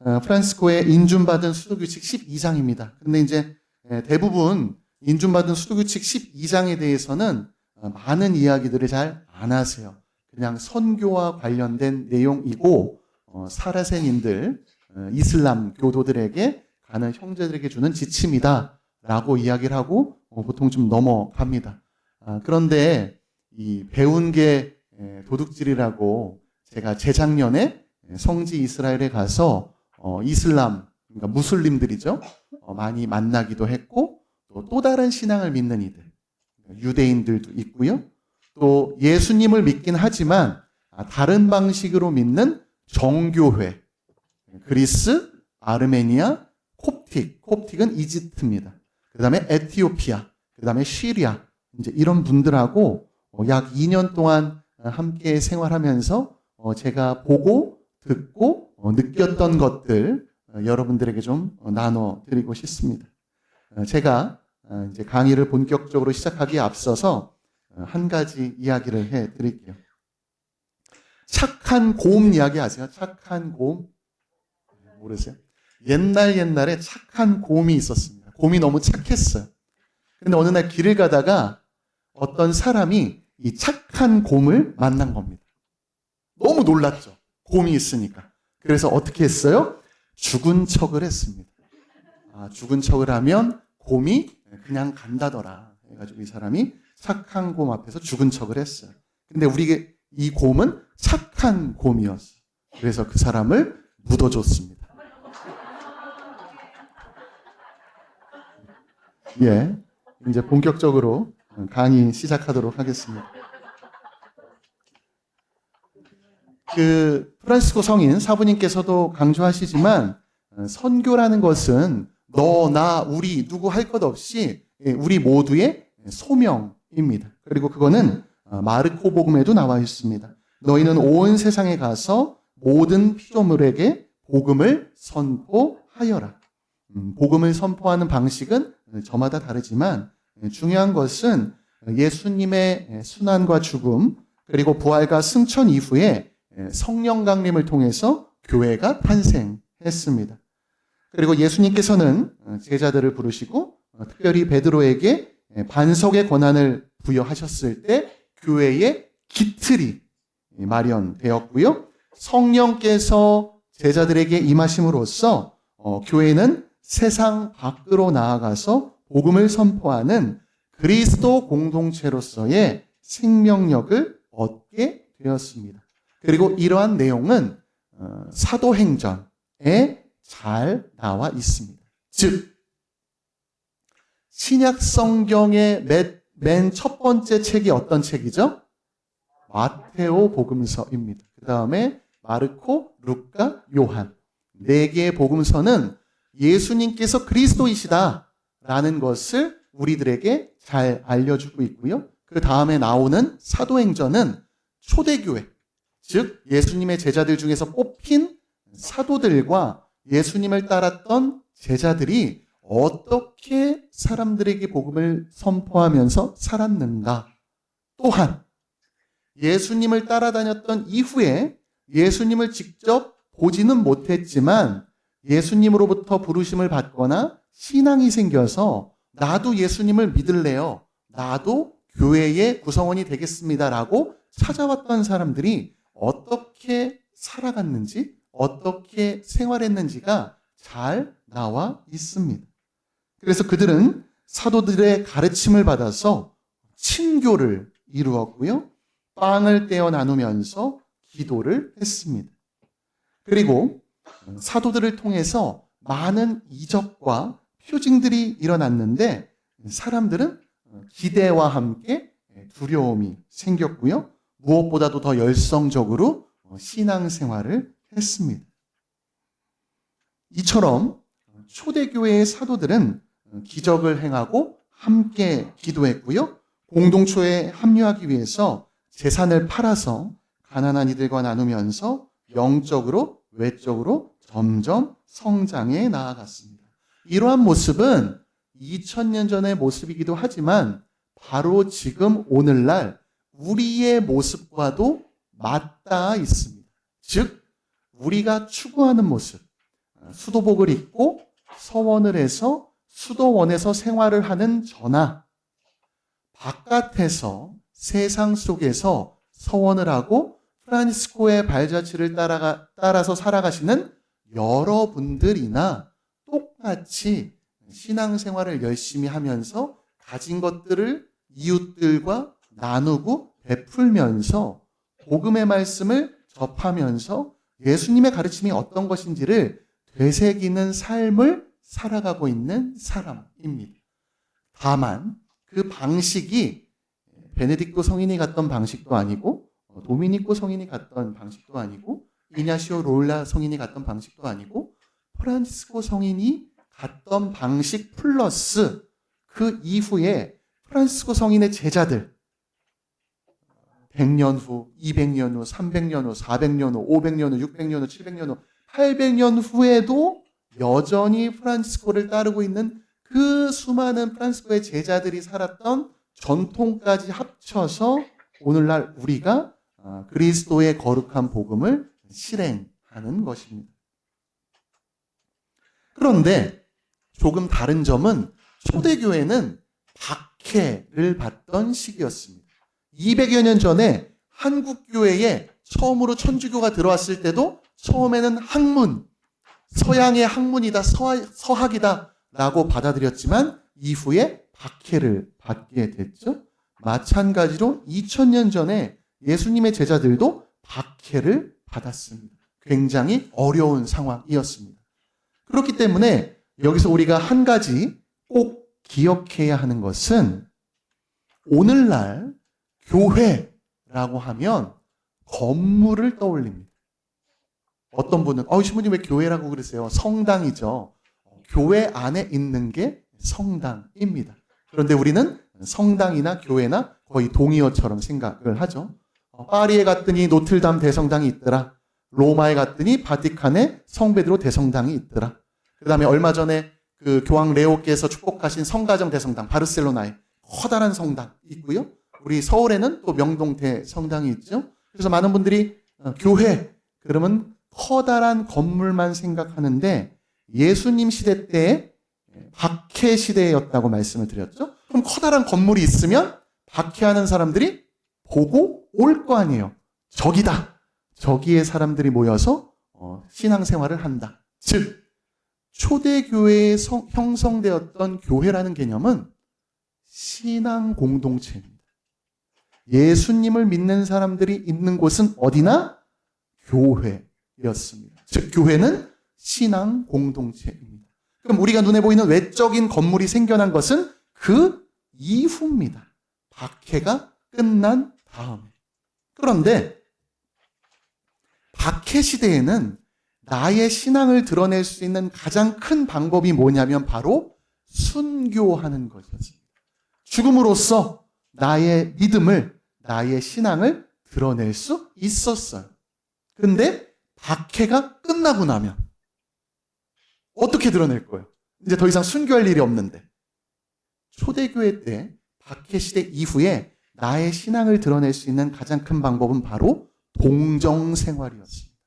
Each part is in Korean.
프란시스코의 인준받은 수도규칙 12장입니다. 근데 이제 대부분 인준받은 수도규칙 12장에 대해서는 많은 이야기들을 잘 안 하세요. 그냥 선교와 관련된 내용이고 사라센인들, 이슬람 교도들에게 가는 형제들에게 주는 지침이다 라고 이야기를 하고 보통 좀 넘어갑니다. 그런데 이 배운 게 도둑질이라고 제가 재작년에 성지 이스라엘에 가서 이슬람, 그러니까 무슬림들이죠. 많이 만나기도 했고 또 다른 신앙을 믿는 이들, 유대인들도 있고요. 또 예수님을 믿긴 하지만 다른 방식으로 믿는 정교회, 그리스, 아르메니아, 콥틱은 이집트입니다. 그 다음에 에티오피아, 그 다음에 시리아, 이제 이런 분들하고 약 2년 동안 함께 생활하면서 제가 보고 듣고 느꼈던 것들 여러분들에게 좀 나눠드리고 싶습니다. 제가 이제 강의를 본격적으로 시작하기에 앞서서 한 가지 이야기를 해드릴게요. 착한 곰 이야기 아세요? 착한 곰? 모르세요? 옛날에 착한 곰이 있었습니다. 곰이 너무 착했어요. 근데 어느 날 길을 가다가 어떤 사람이 이 착한 곰을 만난 겁니다. 너무 놀랐죠. 곰이 있으니까. 그래서 어떻게 했어요? 죽은 척을 했습니다. 죽은 척을 하면 곰이 그냥 간다더라. 해가지고 이 사람이 착한 곰 앞에서 죽은 척을 했어요. 근데 우리 이 곰은 착한 곰이었어요. 그래서 그 사람을 묻어줬습니다. 예, 이제 본격적으로 강의 시작하도록 하겠습니다. 프란시스코 성인 사부님께서도 강조하시지만 선교라는 것은 너, 나, 우리 누구 할 것 없이 우리 모두의 소명입니다. 그리고 그거는 마르코 복음에도 나와 있습니다. 너희는 온 세상에 가서 모든 피조물에게 복음을 선포하여라. 복음을 선포하는 방식은 저마다 다르지만 중요한 것은 예수님의 순환과 죽음 그리고 부활과 승천 이후에 성령 강림을 통해서 교회가 탄생했습니다. 그리고 예수님께서는 제자들을 부르시고 특별히 베드로에게 반석의 권한을 부여하셨을 때 교회의 기틀이 마련되었고요. 성령께서 제자들에게 임하심으로써 교회는 세상 밖으로 나아가서 복음을 선포하는 그리스도 공동체로서의 생명력을 얻게 되었습니다. 그리고 이러한 내용은 사도행전에 잘 나와 있습니다. 즉 신약 성경의 맨 첫 번째 책이 어떤 책이죠? 마테오 복음서입니다. 그 다음에 마르코, 루카, 요한. 4개의 복음서는 예수님께서 그리스도이시다라는 것을 우리들에게 잘 알려주고 있고요. 그 다음에 나오는 사도행전은 초대교회, 즉 예수님의 제자들 중에서 뽑힌 사도들과 예수님을 따랐던 제자들이 어떻게 사람들에게 복음을 선포하면서 살았는가. 또한 예수님을 따라다녔던 이후에 예수님을 직접 보지는 못했지만 예수님으로부터 부르심을 받거나 신앙이 생겨서 나도 예수님을 믿을래요. 나도 교회의 구성원이 되겠습니다라고 찾아왔던 사람들이 어떻게 살아갔는지, 어떻게 생활했는지가 잘 나와 있습니다. 그래서 그들은 사도들의 가르침을 받아서 친교를 이루었고요. 빵을 떼어 나누면서 기도를 했습니다. 그리고 사도들을 통해서 많은 이적과 표징들이 일어났는데 사람들은 기대와 함께 두려움이 생겼고요. 무엇보다도 더 열성적으로 신앙생활을 했습니다. 이처럼 초대교회의 사도들은 기적을 행하고 함께 기도했고요. 공동체에 합류하기 위해서 재산을 팔아서 가난한 이들과 나누면서 영적으로 외적으로 점점 성장해 나아갔습니다. 이러한 모습은 2000년 전의 모습이기도 하지만 바로 지금 오늘날 우리의 모습과도 맞닿아 있습니다. 즉 우리가 추구하는 모습, 수도복을 입고 서원을 해서 수도원에서 생활을 하는 저나 바깥에서 세상 속에서 서원을 하고 프란치스코의 발자취를 따라서 살아가시는 여러분들이나 똑같이 신앙생활을 열심히 하면서 가진 것들을 이웃들과 나누고 베풀면서 복음의 말씀을 접하면서 예수님의 가르침이 어떤 것인지를 되새기는 삶을 살아가고 있는 사람입니다. 다만 그 방식이 베네딕토 성인이 갔던 방식도 아니고 도미니코 성인이 갔던 방식도 아니고 이냐시오 롤라 성인이 갔던 방식도 아니고 프란치스코 성인이 갔던 방식 플러스 그 이후에 프란치스코 성인의 제자들 100년 후, 200년 후, 300년 후, 400년 후, 500년 후, 600년 후, 700년 후, 800년 후에도 여전히 프란치스코를 따르고 있는 그 수많은 프란치스코의 제자들이 살았던 전통까지 합쳐서 오늘날 우리가 그리스도의 거룩한 복음을 실행하는 것입니다. 그런데 조금 다른 점은 초대교회는 박해를 받던 시기였습니다. 200여 년 전에 한국교회에 처음으로 천주교가 들어왔을 때도 처음에는 학문, 서양의 학문이다, 서학이다 라고 받아들였지만 이후에 박해를 받게 됐죠. 마찬가지로 2000년 전에 예수님의 제자들도 박해를 받았습니다. 굉장히 어려운 상황이었습니다. 그렇기 때문에 여기서 우리가 한 가지 꼭 기억해야 하는 것은 오늘날 교회라고 하면 건물을 떠올립니다. 어떤 분은 신부님 왜 교회라고 그러세요? 성당이죠. 교회 안에 있는 게 성당입니다. 그런데 우리는 성당이나 교회나 거의 동의어처럼 생각을 하죠. 파리에 갔더니 노틀담 대성당이 있더라. 로마에 갔더니 바티칸에 성베드로 대성당이 있더라. 그 다음에 얼마 전에 그 교황 레오께서 축복하신 성가정 대성당, 바르셀로나에 커다란 성당 있고요. 우리 서울에는 또 명동 대성당이 있죠. 그래서 많은 분들이 교회, 그러면 커다란 건물만 생각하는데 예수님 시대 때에 박해 시대였다고 말씀을 드렸죠. 그럼 커다란 건물이 있으면 박해하는 사람들이 보고 올 거 아니에요. 저기다. 저기에 사람들이 모여서 신앙생활을 한다. 즉 초대교회에 형성되었던 교회라는 개념은 신앙 공동체입니다. 예수님을 믿는 사람들이 있는 곳은 어디나 교회였습니다. 즉 교회는 신앙 공동체입니다. 그럼 우리가 눈에 보이는 외적인 건물이 생겨난 것은 그 이후입니다. 박해가 끝난 다음에. 그런데 박해 시대에는 나의 신앙을 드러낼 수 있는 가장 큰 방법이 뭐냐면 바로 순교하는 것이었습니다. 죽음으로써 나의 믿음을, 나의 신앙을 드러낼 수 있었어요. 그런데 박해가 끝나고 나면 어떻게 드러낼 거예요? 이제 더 이상 순교할 일이 없는데. 초대교회 때 박해 시대 이후에 나의 신앙을 드러낼 수 있는 가장 큰 방법은 바로 동정생활이었습니다.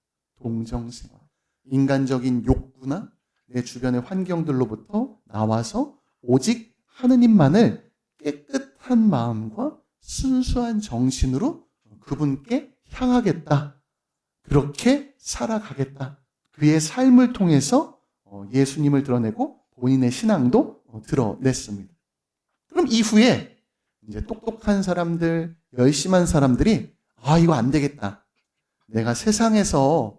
동정생활. 인간적인 욕구나 내 주변의 환경들로부터 나와서 오직 하느님만을 깨끗한 마음과 순수한 정신으로 그분께 향하겠다. 그렇게 살아가겠다. 그의 삶을 통해서 예수님을 드러내고 본인의 신앙도 드러냈습니다. 그럼 이후에 이제 똑똑한 사람들, 열심한 사람들이 이거 안 되겠다. 내가 세상에서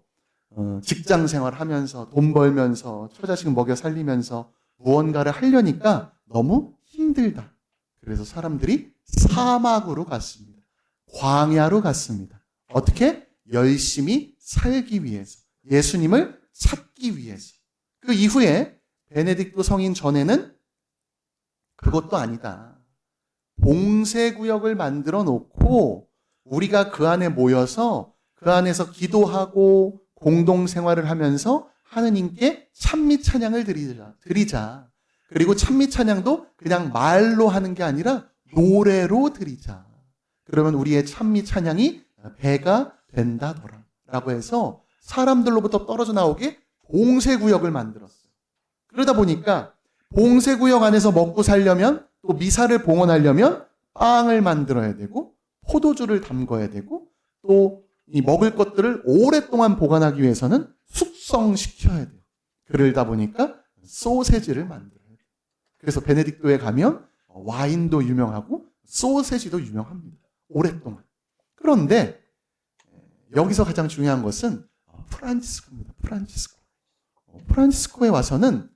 직장 생활하면서 돈 벌면서 처자식 먹여 살리면서 무언가를 하려니까 너무 힘들다. 그래서 사람들이 사막으로 갔습니다. 광야로 갔습니다. 어떻게? 열심히 살기 위해서. 예수님을 찾기 위해서. 그 이후에 베네딕토 성인 전에는 그것도 아니다. 봉쇄구역을 만들어 놓고 우리가 그 안에 모여서 그 안에서 기도하고 공동생활을 하면서 하느님께 찬미 찬양을 드리자. 그리고 찬미 찬양도 그냥 말로 하는 게 아니라 노래로 드리자. 그러면 우리의 찬미 찬양이 배가 된다더라. 라고 해서 사람들로부터 떨어져 나오게 봉쇄구역을 만들었어요. 그러다 보니까 봉쇄구역 안에서 먹고 살려면 또 미사를 봉헌하려면 빵을 만들어야 되고 포도주를 담궈야 되고 또 이 먹을 것들을 오랫동안 보관하기 위해서는 숙성시켜야 돼요. 그러다 보니까 소세지를 만들어야 돼요. 그래서 베네딕토에 가면 와인도 유명하고 소세지도 유명합니다. 오랫동안. 그런데 여기서 가장 중요한 것은 프란치스코입니다. 프란치스코에 와서는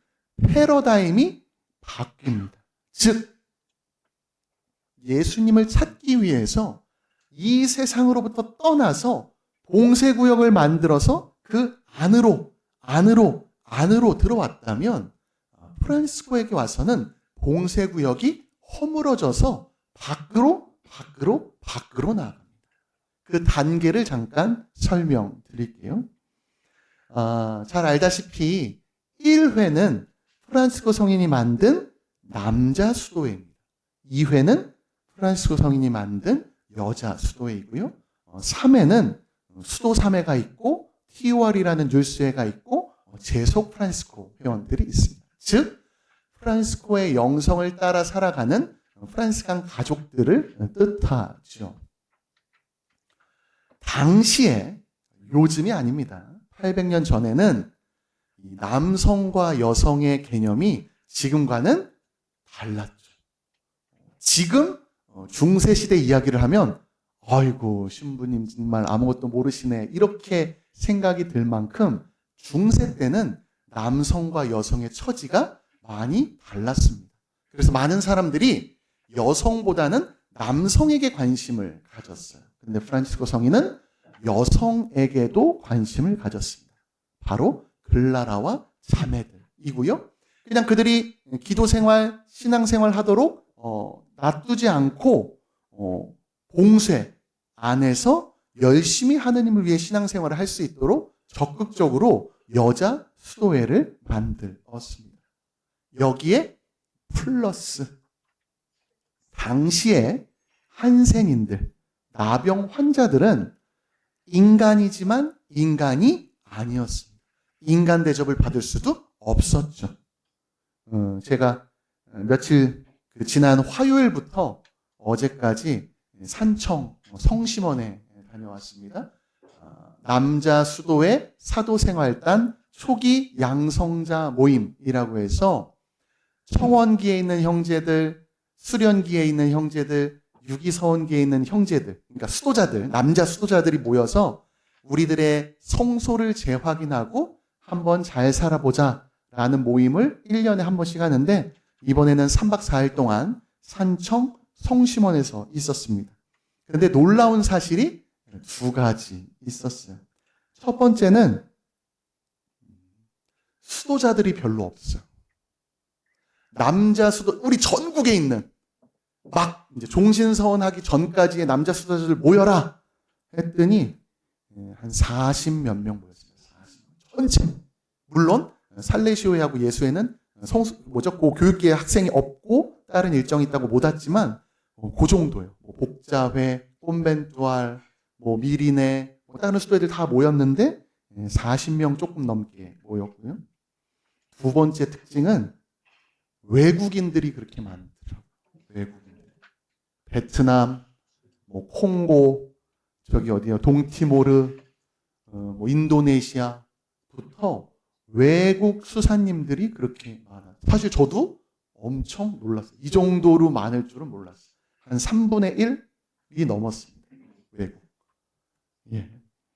패러다임이 바뀝니다. 즉 예수님을 찾기 위해서 이 세상으로부터 떠나서 봉쇄구역을 만들어서 그 안으로 들어왔다면 프란치스코에게 와서는 봉쇄구역이 허물어져서 밖으로 나아갑니다. 그 단계를 잠깐 설명드릴게요. 잘 알다시피 1회는 프란치스코 성인이 만든 남자 수도회입니다. 2회는 프란치스코 성인이 만든 여자 수도회이고요. 3회는 수도 3회가 있고 TOR이라는 뉴스회가 있고 재속 프란치스코 회원들이 있습니다. 즉 프란치스코의 영성을 따라 살아가는 프란시스칸 가족들을 뜻하죠. 당시에 요즘이 아닙니다. 800년 전에는 남성과 여성의 개념이 지금과는 달랐죠. 지금 중세시대 이야기를 하면 아이고 신부님 정말 아무것도 모르시네 이렇게 생각이 들 만큼 중세 때는 남성과 여성의 처지가 많이 달랐습니다. 그래서 많은 사람들이 여성보다는 남성에게 관심을 가졌어요. 그런데 프란치스코 성인은 여성에게도 관심을 가졌습니다. 바로 글라라와 자매들이고요. 그냥 그들이 기도생활, 신앙생활 하도록 놔두지 않고 봉쇄 안에서 열심히 하느님을 위해 신앙생활을 할 수 있도록 적극적으로 여자 수도회를 만들었습니다. 여기에 플러스 당시에 한센인들, 나병 환자들은 인간이지만 인간이 아니었습니다. 인간 대접을 받을 수도 없었죠. 제가 며칠 지난 화요일부터 어제까지 산청 성심원에 다녀왔습니다. 남자 수도회 사도생활단 초기 양성자 모임이라고 해서 청원기에 있는 형제들, 수련기에 있는 형제들, 유기서원기에 있는 형제들, 그러니까 수도자들, 남자 수도자들이 모여서 우리들의 성소를 재확인하고 한번 잘 살아보자 라는 모임을 1년에 한 번씩 하는데 이번에는 3박 4일 동안 산청 성심원에서 있었습니다. 그런데 놀라운 사실이 두 가지 있었어요. 첫 번째는 수도자들이 별로 없어요. 남자 수도, 우리 전국에 있는 막 이제 종신서원하기 전까지의 남자 수도자들 모여라 했더니 한 40몇 명 모였습니다. 40명. 전체. 물론 살레시오회하고 예수회는 그 교육계 학생이 없고 다른 일정이 있다고 못 왔지만 그 정도예요. 복자회, 꼼벤투알, 미리네, 다른 수도회들 다 모였는데 40명 조금 넘게 모였고요. 두 번째 특징은 외국인들이 그렇게 많더라고요. 외국인들. 베트남, 콩고, 저기 어디요? 동티모르, 인도네시아부터 외국 수사님들이 그렇게 많아요. 사실 저도 엄청 놀랐어요. 이 정도로 많을 줄은 몰랐어요. 한 3분의 1이 넘었습니다. 외국. 예.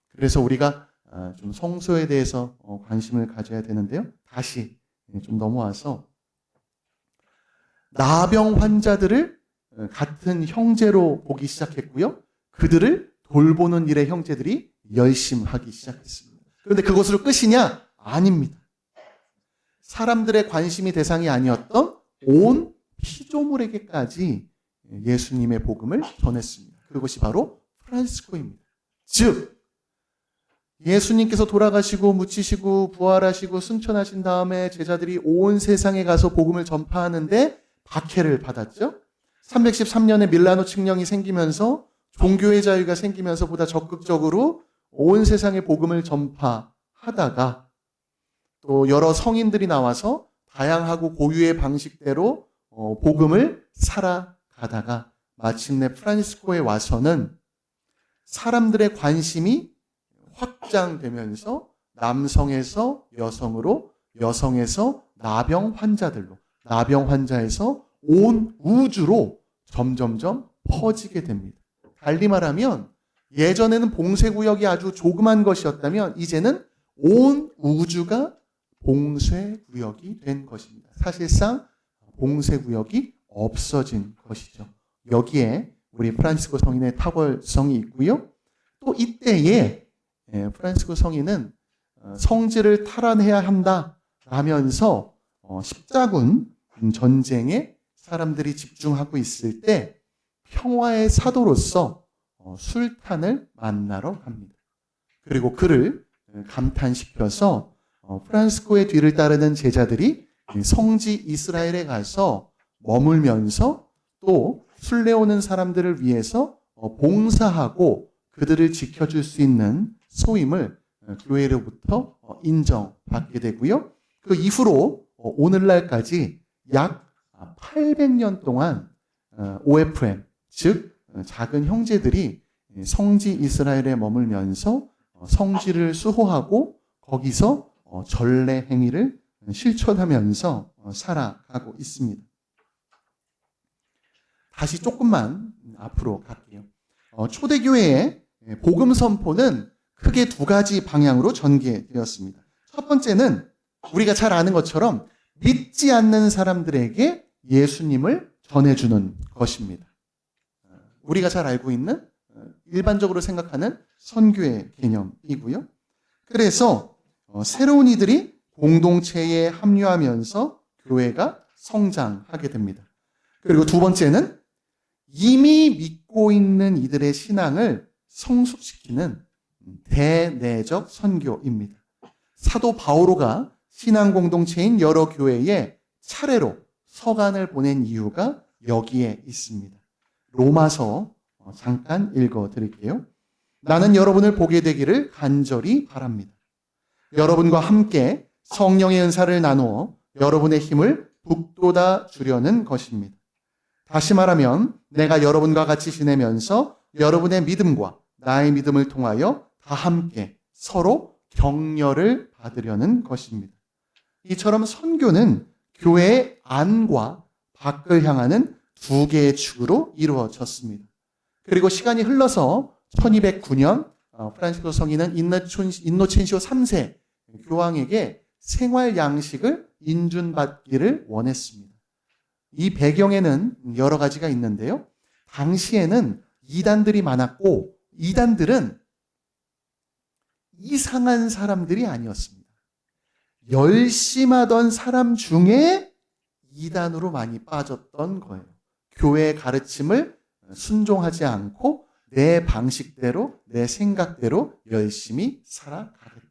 그래서 우리가 좀 성소에 대해서 관심을 가져야 되는데요. 다시 좀 넘어와서 나병 환자들을 같은 형제로 보기 시작했고요. 그들을 돌보는 일에 형제들이 열심하기 시작했습니다. 그런데 그것으로 끝이냐? 아닙니다. 사람들의 관심이 대상이 아니었던 온 피조물에게까지 예수님의 복음을 전했습니다. 그것이 바로 프란치스코입니다. 즉 예수님께서 돌아가시고 묻히시고 부활하시고 승천하신 다음에 제자들이 온 세상에 가서 복음을 전파하는데 박해를 받았죠. 313년에 밀라노 칙령이 생기면서 종교의 자유가 생기면서 보다 적극적으로 온 세상에 복음을 전파하다가 또 여러 성인들이 나와서 다양하고 고유의 방식대로 복음을 살아가다가 마침내 프란시스코에 와서는 사람들의 관심이 확장되면서 남성에서 여성으로, 여성에서 나병 환자들로, 나병 환자에서 온 우주로 점점점 퍼지게 됩니다. 달리 말하면 예전에는 봉쇄구역이 아주 조그만 것이었다면 이제는 온 우주가 봉쇄구역이 된 것입니다. 사실상 봉쇄구역이 없어진 것이죠. 여기에 우리 프란시스코 성인의 탁월성이 있고요. 또 이때에 프란시스코 성인은 성지를 탈환해야 한다 라면서 십자군 전쟁에 사람들이 집중하고 있을 때 평화의 사도로서 술탄을 만나러 갑니다. 그리고 그를 감탄시켜서 프란시스코의 뒤를 따르는 제자들이 성지 이스라엘에 가서 머물면서 또 순례오는 사람들을 위해서 봉사하고 그들을 지켜줄 수 있는 소임을 교회로부터 인정받게 되고요. 그 이후로 오늘날까지 약 800년 동안 OFM, 즉 작은 형제들이 성지 이스라엘에 머물면서 성지를 수호하고 거기서 전례 행위를 실천하면서 살아가고 있습니다. 다시 조금만 앞으로 갈게요. 초대교회의 복음 선포는 크게 두 가지 방향으로 전개되었습니다. 첫 번째는 우리가 잘 아는 것처럼 믿지 않는 사람들에게 예수님을 전해주는 것입니다. 우리가 잘 알고 있는 일반적으로 생각하는 선교의 개념이고요. 그래서 새로운 이들이 공동체에 합류하면서 교회가 성장하게 됩니다. 그리고 두 번째는 이미 믿고 있는 이들의 신앙을 성숙시키는 대내적 선교입니다. 사도 바오로가 신앙 공동체인 여러 교회에 차례로 서간을 보낸 이유가 여기에 있습니다. 로마서 잠깐 읽어드릴게요. 나는 여러분을 보게 되기를 간절히 바랍니다. 여러분과 함께 성령의 은사를 나누어 여러분의 힘을 북돋아 주려는 것입니다. 다시 말하면 내가 여러분과 같이 지내면서 여러분의 믿음과 나의 믿음을 통하여 다 함께 서로 격려를 받으려는 것입니다. 이처럼 선교는 교회의 안과 밖을 향하는 두 개의 축으로 이루어졌습니다. 그리고 시간이 흘러서 1209년 프란시스코 성인은 인노첸시오 3세 교황에게 생활 양식을 인준받기를 원했습니다. 이 배경에는 여러 가지가 있는데요. 당시에는 이단들이 많았고 이단들은 이상한 사람들이 아니었습니다. 열심하던 사람 중에 이단으로 많이 빠졌던 거예요. 교회의 가르침을 순종하지 않고 내 방식대로, 내 생각대로 열심히 살아가겠다.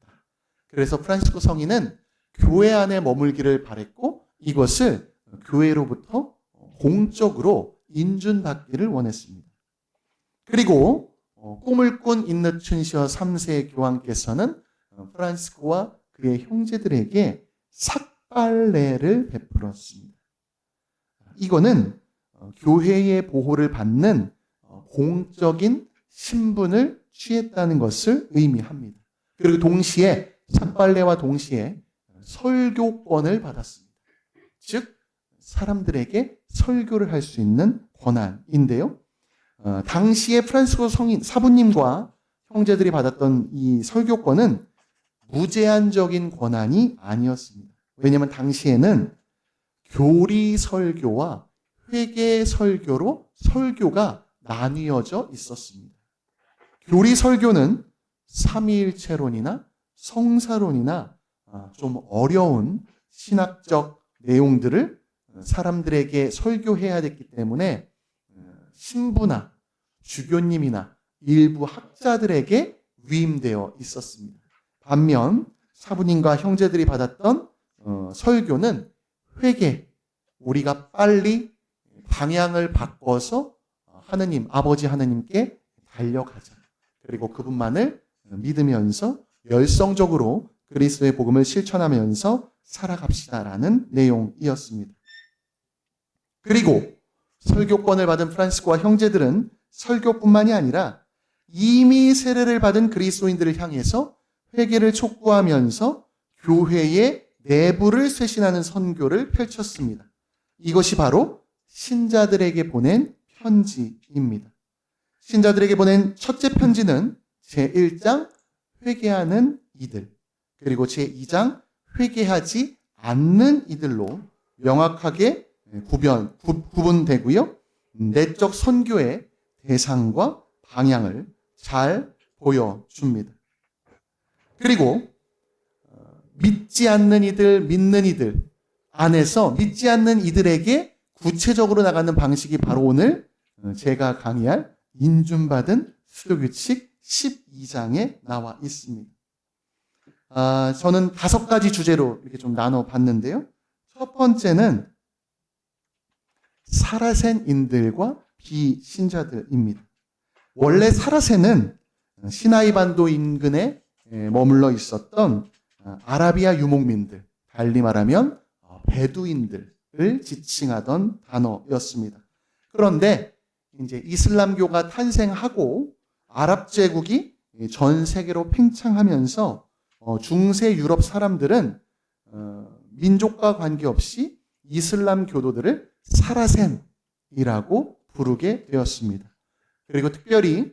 그래서 프란시스코 성인은 교회 안에 머물기를 바랬고 이것을 교회로부터 공적으로 인준받기를 원했습니다. 그리고 꿈을 꾼 인노첸시오 3세 교황께서는 프란시스코와 그의 형제들에게 삭발례를 베풀었습니다. 이거는 교회의 보호를 받는 공적인 신분을 취했다는 것을 의미합니다. 그리고 동시에 삭발례와 동시에 설교권을 받았습니다. 즉 사람들에게 설교를 할 수 있는 권한인데요. 당시에 프란시스코 성인 사부님과 형제들이 받았던 이 설교권은 무제한적인 권한이 아니었습니다. 왜냐하면 당시에는 교리 설교와 회계 설교로 설교가 나뉘어져 있었습니다. 교리 설교는 삼위일체론이나 성사론이나 좀 어려운 신학적 내용들을 사람들에게 설교해야 됐기 때문에 신부나 주교님이나 일부 학자들에게 위임되어 있었습니다. 반면 사부님과 형제들이 받았던 설교는 회개, 우리가 빨리 방향을 바꿔서 하느님, 아버지 하느님께 달려가자. 그리고 그분만을 믿으면서 열성적으로 그리스도의 복음을 실천하면서 살아갑시다라는 내용이었습니다. 그리고 설교권을 받은 프란시스코와 형제들은 설교뿐만이 아니라 이미 세례를 받은 그리스도인들을 향해서 회개를 촉구하면서 교회의 내부를 쇄신하는 선교를 펼쳤습니다. 이것이 바로 신자들에게 보낸 편지입니다. 신자들에게 보낸 첫째 편지는 제1장 회개하는 이들, 그리고 제2장 회개하지 않는 이들로 명확하게 구분되고요. 내적 선교의 대상과 방향을 잘 보여줍니다. 그리고 믿지 않는 이들, 믿는 이들 안에서 믿지 않는 이들에게 구체적으로 나가는 방식이 바로 오늘 제가 강의할 인준받은 수도규칙 12장에 나와 있습니다. 저는 5가지 주제로 이렇게 좀 나눠봤는데요. 첫 번째는 사라센인들과 비신자들입니다. 원래 사라센은 시나이 반도 인근에 머물러 있었던 아라비아 유목민들, 달리 말하면 베두인들을 지칭하던 단어였습니다. 그런데 이제 이슬람교가 탄생하고 아랍 제국이 전 세계로 팽창하면서 중세 유럽 사람들은 민족과 관계없이 이슬람 교도들을 사라센이라고 부르게 되었습니다. 그리고 특별히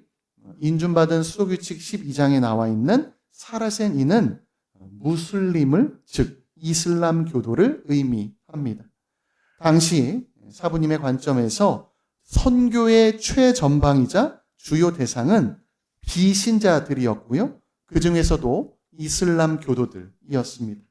인준받은 수도규칙 12장에 나와 있는 사라센인은 무슬림을, 즉 이슬람 교도를 의미합니다. 당시 사부님의 관점에서 선교의 최전방이자 주요 대상은 비신자들이었고요. 그 중에서도 이슬람 교도들이었습니다.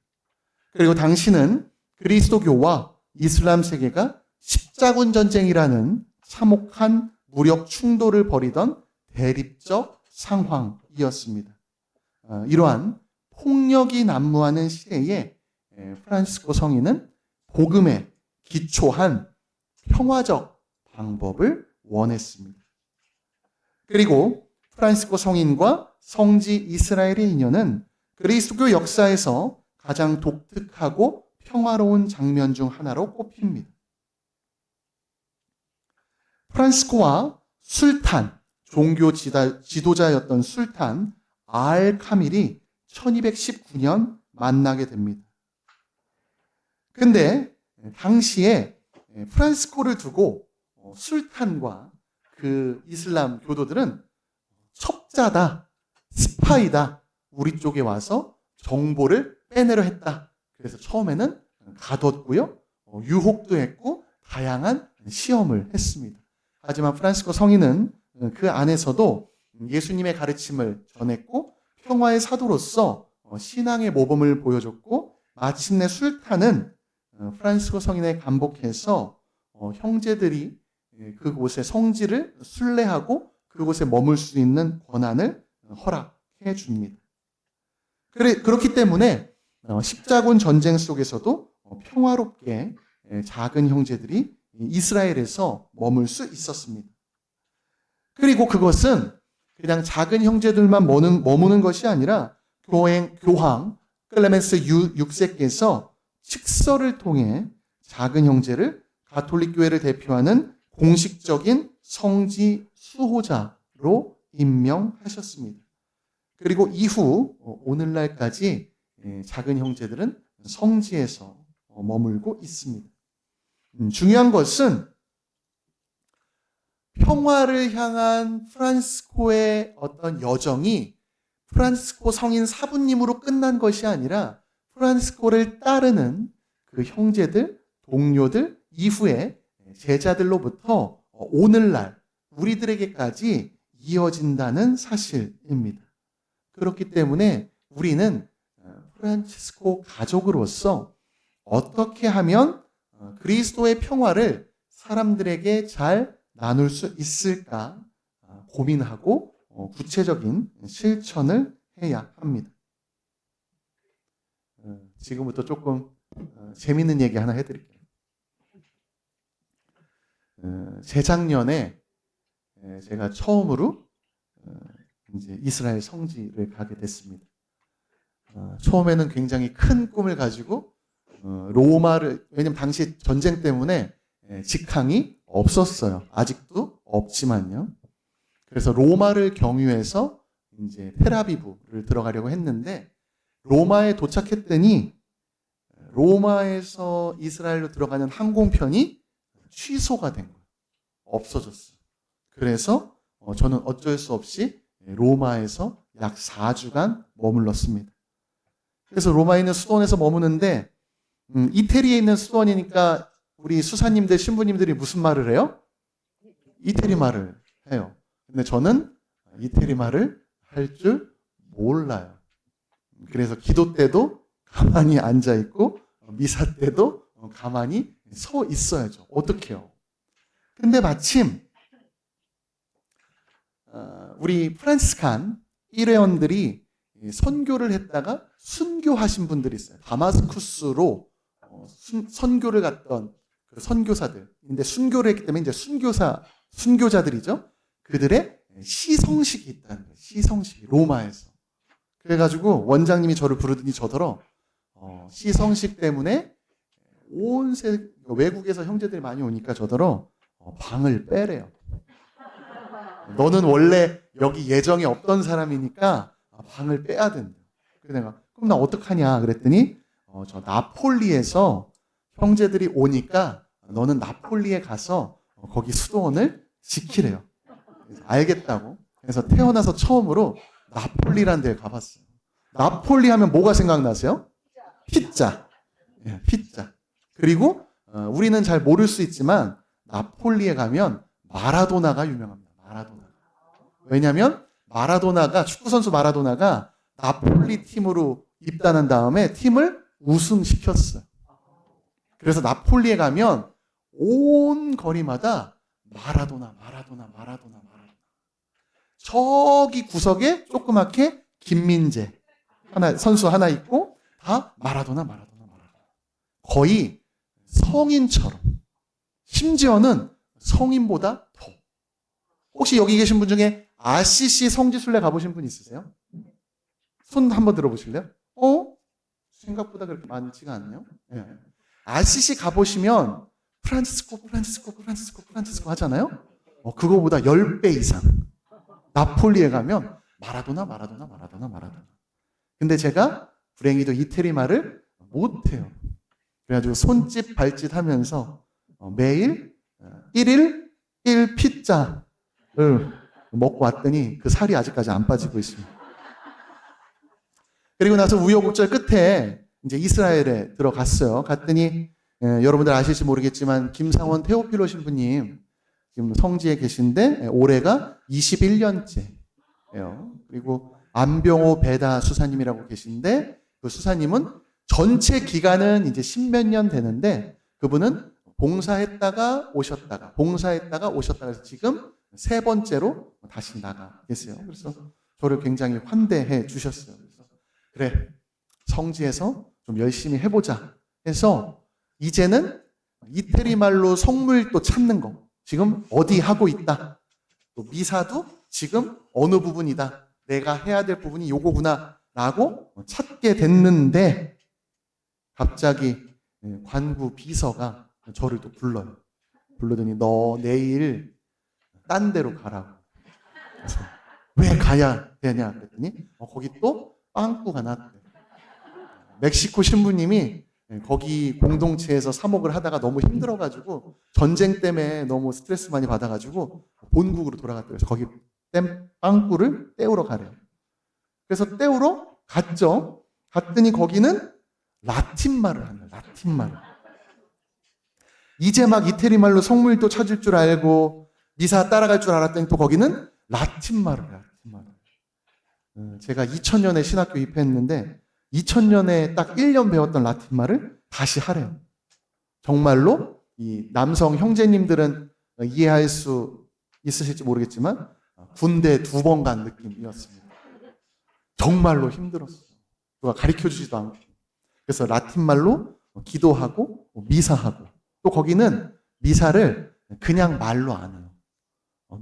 그리고 당시는 그리스도교와 이슬람 세계가 십자군 전쟁이라는 참혹한 무력 충돌을 벌이던 대립적 상황이었습니다. 이러한 폭력이 난무하는 시대에 프란시스코 성인은 복음에 기초한 평화적 방법을 원했습니다. 그리고 프란시스코 성인과 성지 이스라엘의 인연은 그리스도교 역사에서 가장 독특하고 평화로운 장면 중 하나로 꼽힙니다. 프란시스코와 술탄, 종교 지도자였던 술탄 알 카밀이 1219년 만나게 됩니다. 근데 당시에 프란시스코를 두고 술탄과 그 이슬람 교도들은 첩자다, 스파이다, 우리 쪽에 와서 정보를 빼내려 했다. 그래서 처음에는 가뒀고요, 유혹도 했고 다양한 시험을 했습니다. 하지만 프란시스코 성인은 그 안에서도 예수님의 가르침을 전했고 평화의 사도로서 신앙의 모범을 보여줬고, 마침내 술탄은 프란시스코 성인에 감복해서 형제들이 그곳의 성지를 순례하고 그곳에 머물 수 있는 권한을 허락해 줍니다. 그렇기 때문에 십자군 전쟁 속에서도 평화롭게 작은 형제들이 이스라엘에서 머물 수 있었습니다. 그리고 그것은 그냥 작은 형제들만 머무는 것이 아니라 교황 클레멘스 6세께서 칙서를 통해 작은 형제를 가톨릭 교회를 대표하는 공식적인 성지 수호자로 임명하셨습니다. 그리고 이후 오늘날까지 작은 형제들은 성지에서 머물고 있습니다. 중요한 것은 평화를 향한 프란시스코의 어떤 여정이 프란시스코 성인 사부님으로 끝난 것이 아니라 프란시스코를 따르는 그 형제들, 동료들, 이후에 제자들로부터 오늘날 우리들에게까지 이어진다는 사실입니다. 그렇기 때문에 우리는 프란시스코 가족으로서 어떻게 하면 그리스도의 평화를 사람들에게 잘 나눌 수 있을까 고민하고 구체적인 실천을 해야 합니다. 지금부터 조금 재밌는 얘기 하나 해드릴게요. 재작년에 제가 처음으로 이제 이스라엘 성지를 가게 됐습니다. 처음에는 굉장히 큰 꿈을 가지고 로마를, 왜냐면 당시 전쟁 때문에 직항이 없었어요. 아직도 없지만요. 그래서 로마를 경유해서 이제 텔아비브를 들어가려고 했는데 로마에 도착했더니 로마에서 이스라엘로 들어가는 항공편이 취소가 된 거예요. 없어졌어요. 그래서 저는 어쩔 수 없이 로마에서 약 4주간 머물렀습니다. 그래서 로마에 있는 수도원에서 머무는데 이태리에 있는 수도원이니까 우리 수사님들, 신부님들이 무슨 말을 해요? 이태리 말을 해요. 근데 저는 이태리 말을 할 줄 몰라요. 그래서 기도 때도 가만히 앉아 있고 미사 때도 가만히 서 있어야죠. 어떡해요? 근데 마침 우리 프란시스칸 일회원들이 선교를 했다가 순교하신 분들이 있어요. 다마스쿠스로 선교를 갔던 그 선교사들. 근데 순교를 했기 때문에 이제 순교자들이죠. 그들의 시성식이 있다는 거예요. 시성식이 로마에서. 그래가지고 원장님이 저를 부르더니 저더러 시성식 때문에 외국에서 형제들이 많이 오니까 저더러 방을 빼래요. 너는 원래 여기 예정에 없던 사람이니까 방을 빼야 된다. 그래서 내가 그럼 나 어떡하냐 그랬더니 저 나폴리에서 형제들이 오니까 너는 나폴리에 가서 거기 수도원을 지키래요. 그래서 알겠다고. 그래서 태어나서 처음으로 나폴리라는 데를 가봤어요. 나폴리 하면 뭐가 생각나세요? 피자. 예, 피자. 그리고 우리는 잘 모를 수 있지만 나폴리에 가면 마라도나가 유명합니다. 마라도나. 왜냐하면 마라도나가 축구선수 마라도나가 나폴리 팀으로 입단한 다음에 팀을 우승시켰어요. 그래서 나폴리에 가면 온 거리마다 마라도나. 저기 구석에 조그맣게 김민재 선수 하나 있고 다 마라도나. 거의 성인처럼. 심지어는 성인보다 더. 혹시 여기 계신 분 중에 RCC 성지순례 가보신 분 있으세요? 손 한번 들어보실래요? 생각보다 그렇게 많지가 않네요. 네. RCC 가보시면 프란치스코 하잖아요? 그거보다 10배 이상. 나폴리에 가면 마라도나. 근데 제가 불행히도 이태리 말을 못해요. 그래가지고 손짓 발짓 하면서 매일 1일 1 피자를 먹고 왔더니 그 살이 아직까지 안 빠지고 있습니다. 그리고 나서 우여곡절 끝에 이제 이스라엘에 들어갔어요. 갔더니 여러분들 아실지 모르겠지만 김상원 테오필로 신부님 지금 성지에 계신데 올해가 21년째예요. 그리고 안병호 베다 수사님이라고 계신데 그 수사님은 전체 기간은 이제 10몇 년 되는데 그분은 봉사했다가 오셨다가 해서 지금 3번째로 다시 나가 계세요. 그래서 저를 굉장히 환대해 주셨어요. 그래서 그래, 성지에서 좀 열심히 해보자 해서 이제는 이태리 말로 성물도 찾는 거 지금 어디 하고 있다. 또 미사도 지금 어느 부분이다. 내가 해야 될 부분이 요거구나 라고 찾게 됐는데 갑자기 관구 비서가 저를 또 불러요. 부르더니 너 내일 딴 데로 가라고. 그래서 왜 가야 되냐 그랬더니 거기 또 빵꾸가 났대. 멕시코 신부님이 거기 공동체에서 사목을 하다가 너무 힘들어가지고 전쟁 때문에 너무 스트레스 많이 받아가지고 본국으로 돌아갔대요. 그래서 거기 빵꾸를 떼우러 가래요. 그래서 떼우러 갔죠. 갔더니 거기는 라틴말을 하는 거예요. 라틴말. 이제 막 이태리 말로 성물도 찾을 줄 알고 미사 따라갈 줄 알았더니 또 거기는 라틴말을 해요. 라틴말. 제가 2000년에 신학교 입회했는데 2000년에 딱 1년 배웠던 라틴말을 다시 하래요. 정말로 이 남성 형제님들은 이해할 수 있으실지 모르겠지만 군대 2번 간 느낌이었습니다. 정말로 힘들었어요. 누가 가르쳐주지도 않고. 그래서 라틴말로 기도하고 미사하고 또 거기는 미사를 그냥 말로 안 해요.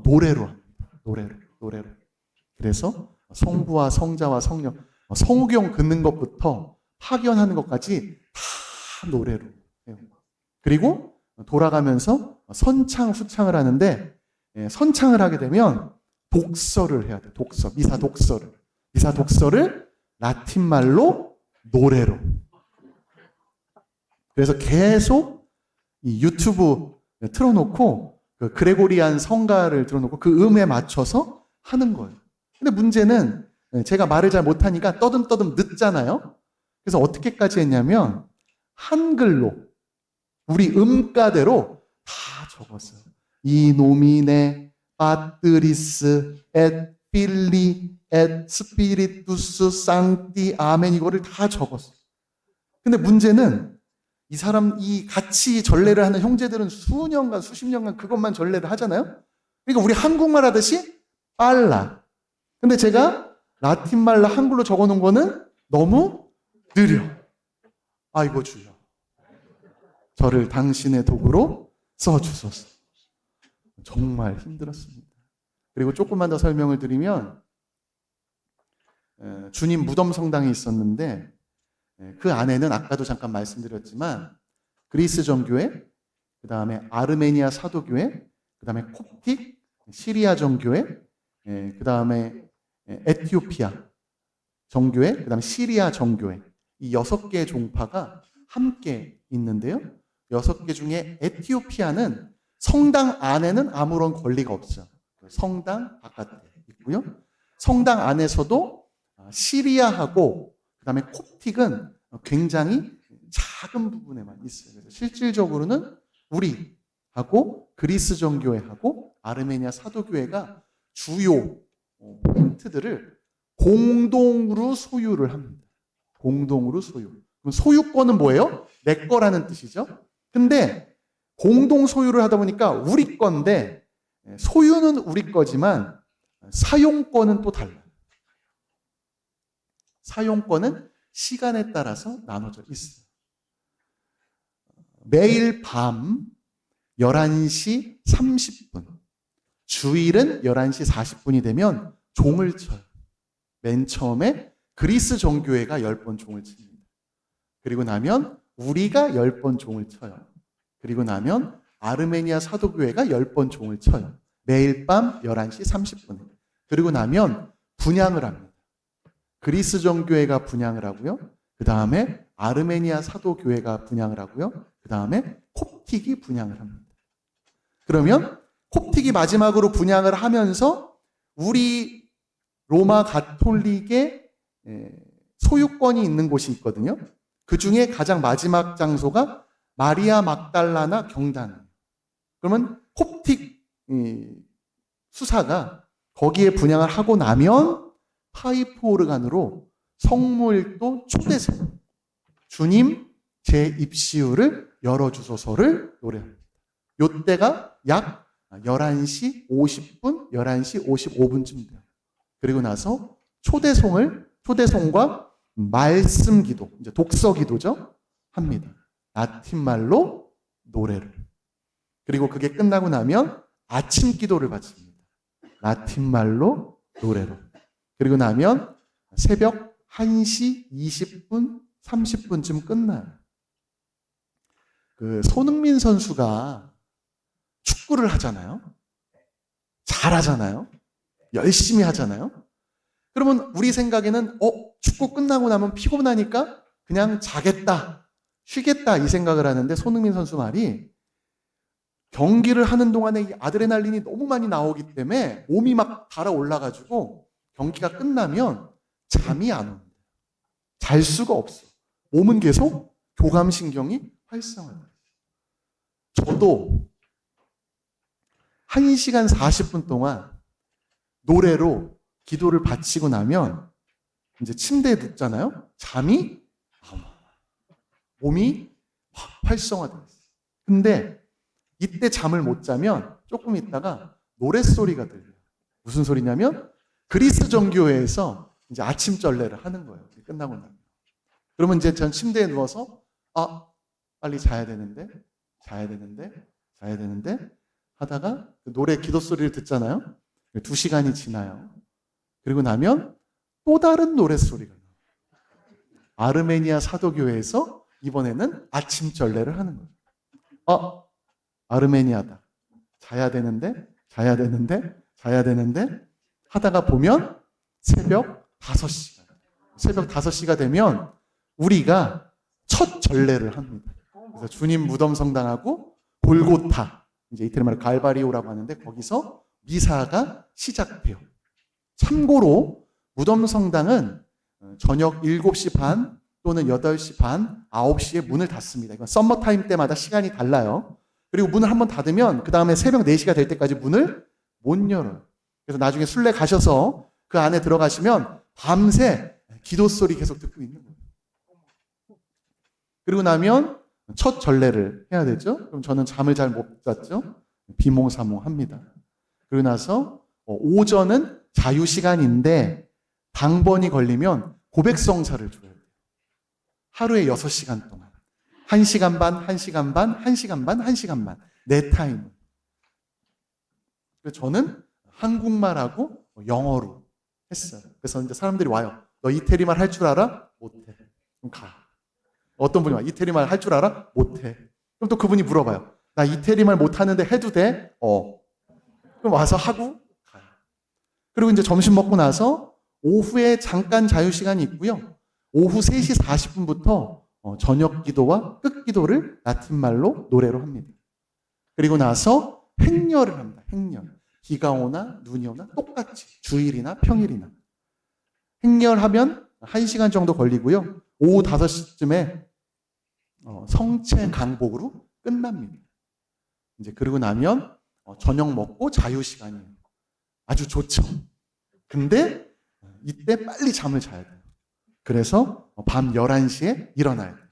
노래로 합니다. 노래로. 그래서 성부와 성자와 성령. 성경 긋는 것부터 파견하는 것까지 다 노래로 해요. 그리고 돌아가면서 선창, 후창을 하는데 선창을 하게 되면 독서를 해야 돼. 독서, 미사 독서를. 미사 독서를 라틴 말로 노래로. 그래서 계속 이 유튜브 틀어놓고 그 그레고리안 성가를 틀어놓고 그 음에 맞춰서 하는 거예요. 근데 문제는 제가 말을 잘 못하니까 떠듬떠듬 늦잖아요. 그래서 어떻게까지 했냐면 한글로 우리 음가대로 다 적었어요. 이 노미네 파트리스 et 필리 et 스피리투스 상티 아멘 이거를 다 적었어요. 근데 문제는 이 사람 이 같이 전례를 하는 형제들은 수년간 수십 년간 그것만 전례를 하잖아요. 그러니까 우리 한국말 하듯이 빨라. 근데 제가 라틴 말로 한글로 적어놓은 거는 너무 느려. 아이고 주여, 저를 당신의 도구로 써주소서. 정말 힘들었습니다. 그리고 조금만 더 설명을 드리면 주님 무덤 성당이 있었는데 그 안에는 아까도 잠깐 말씀드렸지만 그리스 정교회, 그 다음에 아르메니아 사도교회, 그 다음에 콥틱, 시리아 정교회, 그 다음에 에티오피아 정교회, 그 다음에 시리아 정교회 이 6개의 종파가 함께 있는데요. 6개 중에 에티오피아는 성당 안에는 아무런 권리가 없어요. 성당 바깥에 있고요. 성당 안에서도 시리아하고 그 다음에 콥틱은 굉장히 작은 부분에만 있어요. 그래서 실질적으로는 우리하고 그리스 정교회하고 아르메니아 사도교회가 주요 포인트들을 공동으로 소유를 합니다. 공동으로 소유. 그럼 소유권은 뭐예요? 내 거라는 뜻이죠. 근데 공동 소유를 하다 보니까 우리 건데 소유는 우리 거지만 사용권은 또 달라요. 사용권은 시간에 따라서 나눠져 있어요. 매일 밤 11시 30분, 주일은 11시 40분이 되면 종을 쳐요. 맨 처음에 그리스 정교회가 10번 종을 칩니다. 그리고 나면 우리가 10번 종을 쳐요. 그리고 나면 아르메니아 사도교회가 10번 종을 쳐요. 매일 밤 11시 30분에. 그리고 나면 분향을 합니다. 그리스 정교회가 분향을 하고요. 그 다음에 아르메니아 사도교회가 분향을 하고요. 그 다음에 콥틱이 분향을 합니다. 그러면 콥틱이 마지막으로 분향을 하면서 우리 로마 가톨릭의 소유권이 있는 곳이 있거든요. 그 중에 가장 마지막 장소가 마리아 막달라나 경단이에요. 그러면 콥틱 수사가 거기에 분향을 하고 나면 파이프 오르간으로 성모일도 초대성 주님 제 입시유를 열어주소서를 노래합니다. 요때가 약 11시 50분, 11시 55분쯤 돼요. 그리고 나서 초대송과 말씀 기도, 이제 독서 기도죠. 합니다. 라틴 말로 노래를. 그리고 그게 끝나고 나면 아침 기도를 바칩니다. 라틴 말로 노래로. 그리고 나면 새벽 1시 20분, 30분쯤 끝나요. 그 손흥민 선수가 축구를 하잖아요. 잘하잖아요. 열심히 하잖아요. 그러면 우리 생각에는 축구 끝나고 나면 피곤하니까 그냥 자겠다, 쉬겠다 이 생각을 하는데 손흥민 선수 말이 경기를 하는 동안에 이 아드레날린이 너무 많이 나오기 때문에 몸이 막 달아올라가지고 경기가 끝나면 잠이 안 옵니다. 잘 수가 없어. 몸은 계속 교감신경이 활성화돼요. 저도 1시간 40분 동안 노래로 기도를 바치고 나면 이제 침대에 눕잖아요. 잠이 몸이 활성화돼요. 근데 이때 잠을 못 자면 조금 있다가 노랫소리가 들려요. 무슨 소리냐면 그리스 정교회에서 이제 아침 전례를 하는 거예요. 끝나고 나면. 그러면 이제 전 침대에 누워서 빨리 자야 되는데 하다가 그 노래 기도 소리를 듣잖아요. 2시간이 지나요. 그리고 나면 또 다른 노랫소리가 나요. 아르메니아 사도교회에서 이번에는 아침 전례를 하는 거예요. 아르메니아다. 자야 되는데 하다가 보면 새벽 5시가. 새벽 5시가 되면 우리가 첫 전례를 합니다. 그래서 주님 무덤 성당하고 골고타, 이제 이태리 말로 갈바리오라고 하는데 거기서 미사가 시작돼요. 참고로 무덤 성당은 저녁 7시 반 또는 8시 반, 9시에 문을 닫습니다. 이건 썸머타임 때마다 시간이 달라요. 그리고 문을 한번 닫으면 그 다음에 새벽 4시가 될 때까지 문을 못 열어요. 그래서 나중에 순례 가셔서 그 안에 들어가시면 밤새 기도 소리 계속 듣고 있는 거예요. 그리고 나면 첫 전례를 해야 되죠. 그럼 저는 잠을 잘 못 잤죠. 비몽사몽합니다. 그리고 나서 오전은 자유 시간인데 당번이 걸리면 고백성사를 줘야 돼요. 하루에 6시간 동안. 1시간 반, 1시간 반, 1시간 반, 1시간 반. 내 타임. 그래서 저는 한국말하고 영어로 했어요. 그래서 이제 사람들이 와요. 너 이태리말 할 줄 알아? 못해. 그럼 가. 어떤 분이 와. 이태리말 할 줄 알아? 못해. 그럼 또 그분이 물어봐요. 나 이태리말 못하는데 해도 돼? 그럼 와서 하고 가요. 그리고 이제 점심 먹고 나서 오후에 잠깐 자유시간이 있고요. 오후 3시 40분부터 저녁 기도와 끝 기도를 라틴 말로 노래로 합니다. 그리고 나서 행렬을 합니다. 행렬. 비가 오나 눈이 오나 똑같이 주일이나 평일이나. 행렬하면 1시간 정도 걸리고요. 오후 5시쯤에 성체 강복으로 끝납니다. 이제 그러고 나면 저녁 먹고 자유 시간이에요. 아주 좋죠. 근데 이때 빨리 잠을 자야 돼요. 그래서 밤 11시에 일어나야 돼요.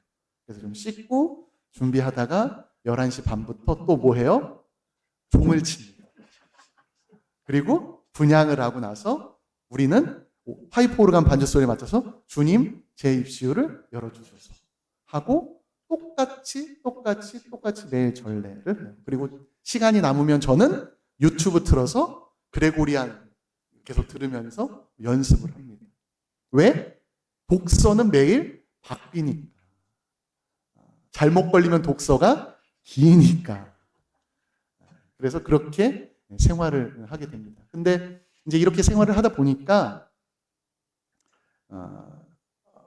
그래서 좀 씻고 준비하다가 11시 반부터 또 뭐 해요? 종을 칩니다. 그리고 분향을 하고 나서 우리는 파이프 오르간 반주 소리에 맞춰서 주님 제 입시유를 열어주소서 하고 똑같이 매일 전례를 해요. 그리고 시간이 남으면 저는 유튜브 틀어서 그레고리안 계속 들으면서 연습을 합니다. 왜? 독서는 매일 바뀌니까. 잘못 걸리면 독서가 기니까. 그래서 그렇게 생활을 하게 됩니다. 근데 이제 이렇게 생활을 하다 보니까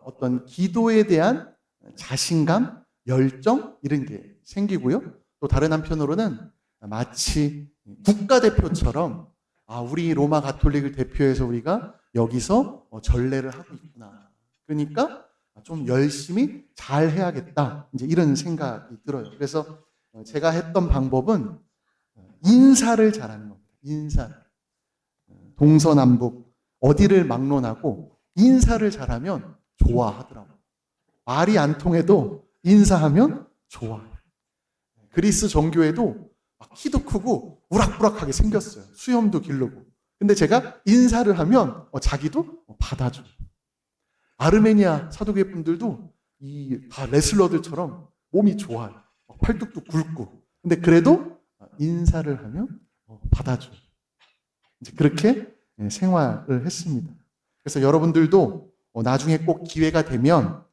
어떤 기도에 대한 자신감, 열정 이런 게 생기고요. 또 다른 한편으로는 마치 국가대표처럼 우리 로마 가톨릭을 대표해서 우리가 여기서 전례를 하고 있구나. 그러니까 좀 열심히 잘 해야겠다. 이제 이런 생각이 들어요. 그래서 제가 했던 방법은 인사를 잘하는 겁니다. 인사를. 동서남북 어디를 막론하고 인사를 잘하면 좋아하더라고요. 말이 안 통해도 인사하면 좋아해요. 그리스 정교회도 키도 크고 우락부락하게 생겼어요. 수염도 기르고. 근데 제가 인사를 하면 자기도 받아줘요. 아르메니아 사도교회 분들도 다 레슬러들처럼 몸이 좋아요. 팔뚝도 굵고. 근데 그래도 인사를 하면 받아줘요. 이제 그렇게 생활을 했습니다. 그래서 여러분들도 나중에 꼭 기회가 되면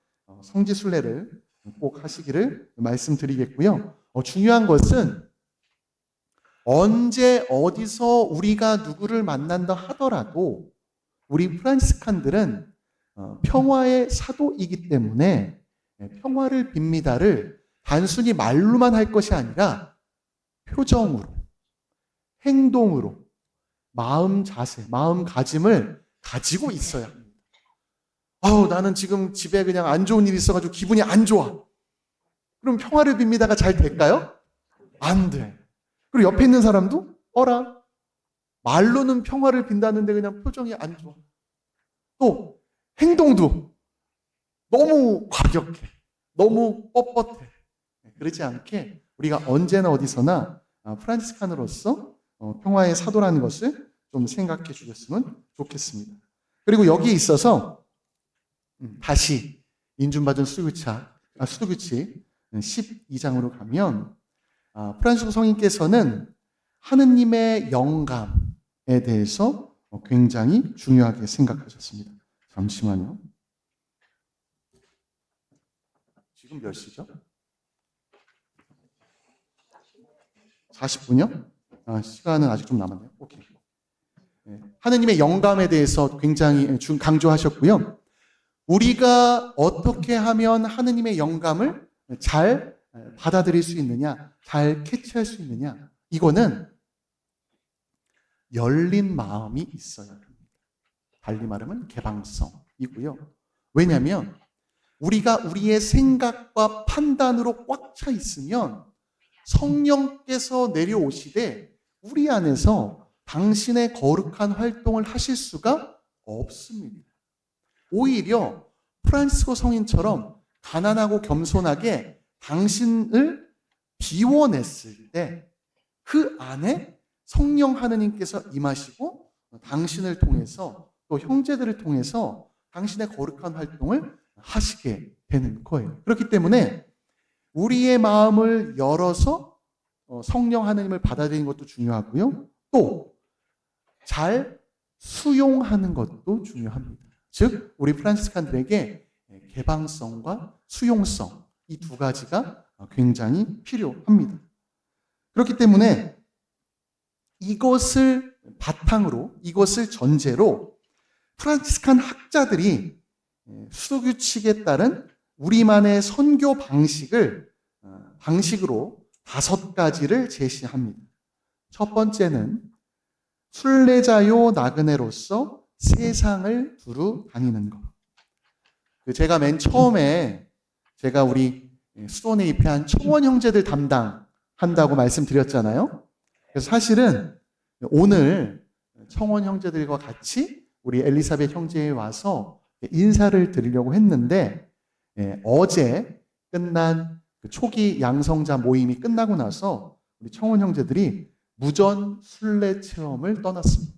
성지순례를 꼭 하시기를 말씀드리겠고요. 중요한 것은 언제 어디서 우리가 누구를 만난다 하더라도 우리 프란시스칸들은 평화의 사도이기 때문에 평화를 빕니다를 단순히 말로만 할 것이 아니라 표정으로, 행동으로, 마음 자세, 마음가짐을 가지고 있어야 합니다. 나는 지금 집에 그냥 안 좋은 일이 있어가지고 기분이 안 좋아. 그럼 평화를 빕니다가 잘 될까요? 안 돼. 그리고 옆에 있는 사람도 말로는 평화를 빈다는데 그냥 표정이 안 좋아. 또 행동도 너무 과격해. 너무 뻣뻣해. 그러지 않게 우리가 언제나 어디서나 프란치스칸으로서 평화의 사도라는 것을 좀 생각해 주셨으면 좋겠습니다. 그리고 여기에 있어서 다시 인준받은 수도규칙 12장으로 가면 프란시스코 성인께서는 하느님의 영감에 대해서 굉장히 중요하게 생각하셨습니다. 잠시만요. 지금 몇 시죠? 40분이요? 시간은 아직 좀 남았네요. 오케이. 하느님의 영감에 대해서 굉장히 강조하셨고요. 우리가 어떻게 하면 하느님의 영감을 잘 받아들일 수 있느냐, 잘 캐치할 수 있느냐, 이거는 열린 마음이 있어야 합니다. 달리 말하면 개방성이고요. 왜냐하면 우리가 우리의 생각과 판단으로 꽉 차 있으면 성령께서 내려오시되 우리 안에서 당신의 거룩한 활동을 하실 수가 없습니다. 오히려 프란시스코 성인처럼 가난하고 겸손하게 당신을 비워냈을 때 그 안에 성령 하느님께서 임하시고 당신을 통해서 또 형제들을 통해서 당신의 거룩한 활동을 하시게 되는 거예요. 그렇기 때문에 우리의 마음을 열어서 성령 하느님을 받아들이는 것도 중요하고요. 또 잘 수용하는 것도 중요합니다. 즉 우리 프란시스칸들에게 개방성과 수용성, 이 두 가지가 굉장히 필요합니다. 그렇기 때문에 이것을 바탕으로, 이것을 전제로 프란시스칸 학자들이 수도규칙에 따른 우리만의 선교 방식으로 5가지를 제시합니다. 첫 번째는 순례자요 나그네로서 세상을 두루 다니는 것. 제가 맨 처음에 제가 우리 수도원에 입회한 청원 형제들 담당한다고 말씀드렸잖아요. 그래서 사실은 오늘 청원 형제들과 같이 우리 엘리사벳 형제에 와서 인사를 드리려고 했는데 어제 끝난 초기 양성자 모임이 끝나고 나서 우리 청원 형제들이 무전 순례 체험을 떠났습니다.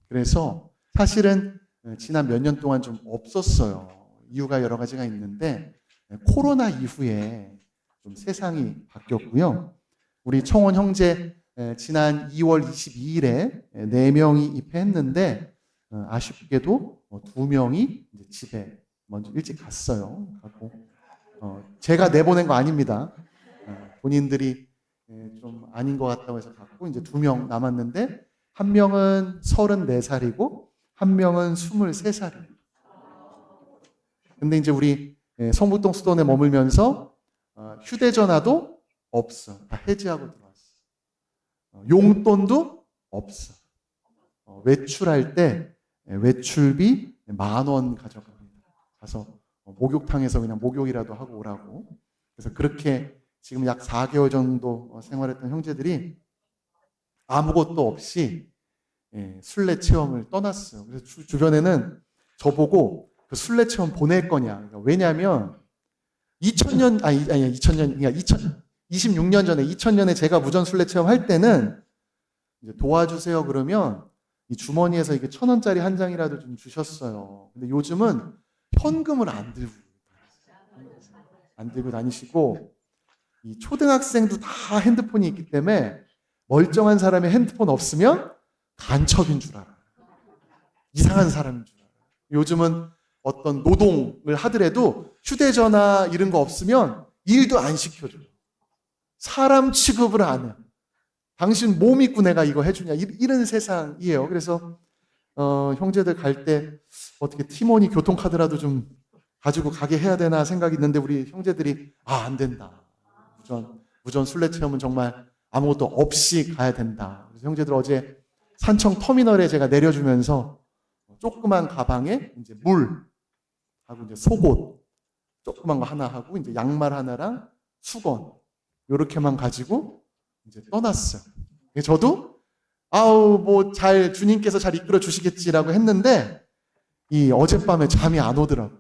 그래서 사실은 지난 몇 년 동안 좀 없었어요. 이유가 여러 가지가 있는데 코로나 이후에 좀 세상이 바뀌었고요. 우리 청원 형제 지난 2월 22일에 4명이 입회했는데 아쉽게도 2명이 이제 집에 먼저 일찍 갔어요. 제가 내보낸 거 아닙니다. 본인들이 좀 아닌 것 같다고 해서 갔고 이제 2명 남았는데 한 명은 34살이고 한 명은 23살이에요. 근데 이제 우리 성북동 수도원에 머물면서 휴대전화도 없어. 다 해지하고 들어왔어. 용돈도 없어. 외출할 때 외출비 10,000원 가져갑니다. 가서 목욕탕에서 그냥 목욕이라도 하고 오라고. 그래서 그렇게 지금 약 4개월 정도 생활했던 형제들이 아무것도 없이 순례 체험을 떠났어요. 그래서 주변에는 저보고 그 순례 체험 보낼 거냐. 왜냐하면 26년 전에 2000년에 제가 무전 순례 체험 할 때는 이제 도와주세요 그러면 이 주머니에서 이게 1,000원짜리 한 장이라도 좀 주셨어요. 근데 요즘은 현금을 안 들고 다니시고 이 초등학생도 다 핸드폰이 있기 때문에 멀쩡한 사람이 핸드폰 없으면 간첩인 줄 알아요. 이상한 사람인 줄 알아요. 요즘은 어떤 노동을 하더라도 휴대전화 이런 거 없으면 일도 안 시켜줘요. 사람 취급을 안 해요. 당신 몸 있고 내가 이거 해주냐 이런 세상이에요. 그래서 형제들 갈 때 어떻게 티모니 교통카드라도 좀 가지고 가게 해야 되나 생각이 있는데 우리 형제들이 안 된다. 무전 순례 체험은 정말 아무것도 없이 가야 된다. 그래서 형제들 어제 산청 터미널에 제가 내려주면서 조그만 가방에 이제 물 하고 이제 속옷 조그만 거 하나 하고 이제 양말 하나랑 수건 요렇게만 가지고 이제 떠났어요. 저도 뭐 잘 주님께서 잘 이끌어 주시겠지라고 했는데 이 어젯밤에 잠이 안 오더라고요.